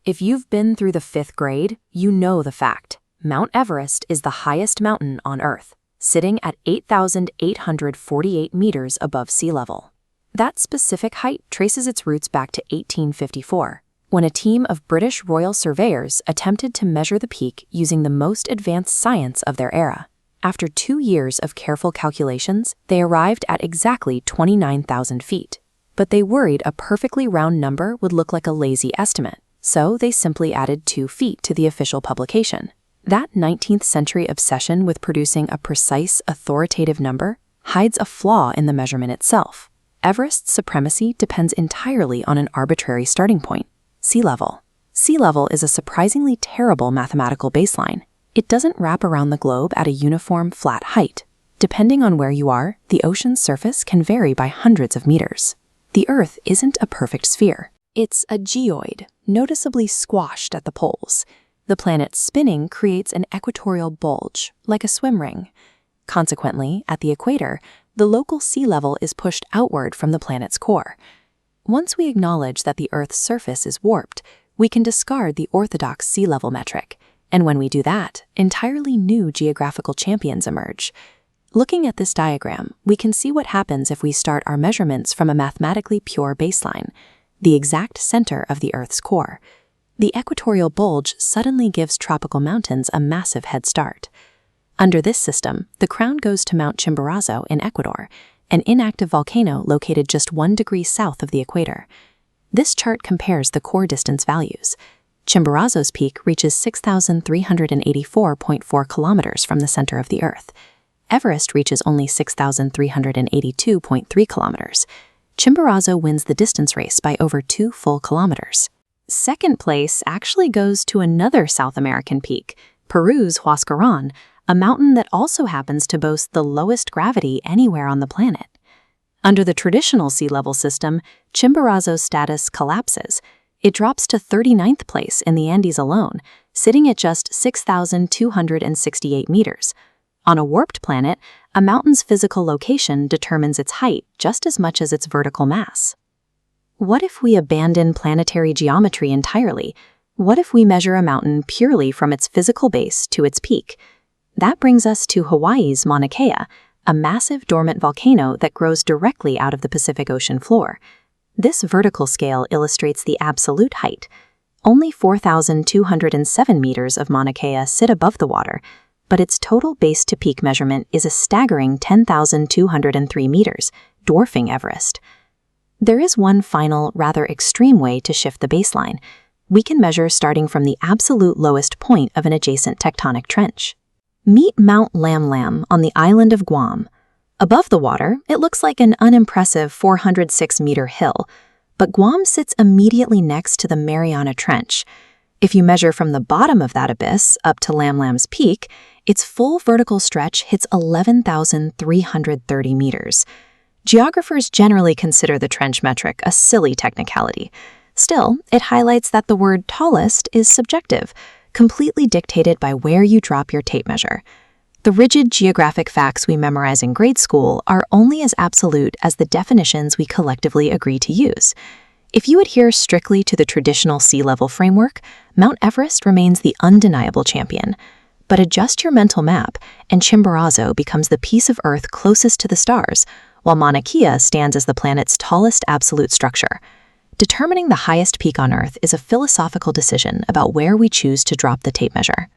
If you've been through the 5th grade, you know the fact. Mount Everest is the highest mountain on Earth, sitting at 8,848 meters above sea level. That specific height traces its roots back to 1854, when a team of British royal surveyors attempted to measure the peak using the most advanced science of their era. After 2 years of careful calculations, they arrived at exactly 29,000 feet. But they worried a perfectly round number would look like a lazy estimate, so they simply added 2 feet to the official publication. That 19th century obsession with producing a precise, authoritative number hides a flaw in the measurement itself. Everest's supremacy depends entirely on an arbitrary starting point: sea level. Sea level is a surprisingly terrible mathematical baseline. It doesn't wrap around the globe at a uniform, flat height. Depending on where you are, the ocean's surface can vary by hundreds of meters. The Earth isn't a perfect sphere. It's a geoid, noticeably squashed at the poles. The planet's spinning creates an equatorial bulge, like a swim ring. Consequently, at the equator, the local sea level is pushed outward from the planet's core. Once we acknowledge that the Earth's surface is warped, we can discard the orthodox sea level metric. And when we do that, entirely new geographical champions emerge. Looking at this diagram, we can see what happens if we start our measurements from a mathematically pure baseline, the exact center of the Earth's core. The equatorial bulge suddenly gives tropical mountains a massive head start. Under this system, the crown goes to Mount Chimborazo in Ecuador, an inactive volcano located just 1 degree south of the equator. This chart compares the core distance values. Chimborazo's peak reaches 6,384.4 kilometers from the center of the Earth. Everest reaches only 6,382.3 kilometers. Chimborazo wins the distance race by over 2 full kilometers. Second place actually goes to another South American peak, Peru's Huascarán, a mountain that also happens to boast the lowest gravity anywhere on the planet. Under the traditional sea level system, Chimborazo's status collapses. It drops to 39th place in the Andes alone, sitting at just 6,268 meters. On a warped planet, a mountain's physical location determines its height just as much as its vertical mass. What if we abandon planetary geometry entirely? What if we measure a mountain purely from its physical base to its peak? That brings us to Hawaii's Mauna Kea, a massive dormant volcano that grows directly out of the Pacific Ocean floor. This vertical scale illustrates the absolute height. Only 4,207 meters of Mauna Kea sit above the water, but its total base-to-peak measurement is a staggering 10,203 meters, dwarfing Everest. There is one final, rather extreme way to shift the baseline. We can measure starting from the absolute lowest point of an adjacent tectonic trench. Meet Mount Lam Lam on the island of Guam. Above the water, it looks like an unimpressive 406-meter hill, but Guam sits immediately next to the Mariana Trench. If you measure from the bottom of that abyss up to Lam Lam's peak, its full vertical stretch hits 11,330 meters. Geographers generally consider the trench metric a silly technicality. Still, it highlights that the word tallest is subjective, completely dictated by where you drop your tape measure. The rigid geographic facts we memorize in grade school are only as absolute as the definitions we collectively agree to use. If you adhere strictly to the traditional sea level framework, Mount Everest remains the undeniable champion. But adjust your mental map, and Chimborazo becomes the piece of Earth closest to the stars, while Mauna Kea stands as the planet's tallest absolute structure. Determining the highest peak on Earth is a philosophical decision about where we choose to drop the tape measure.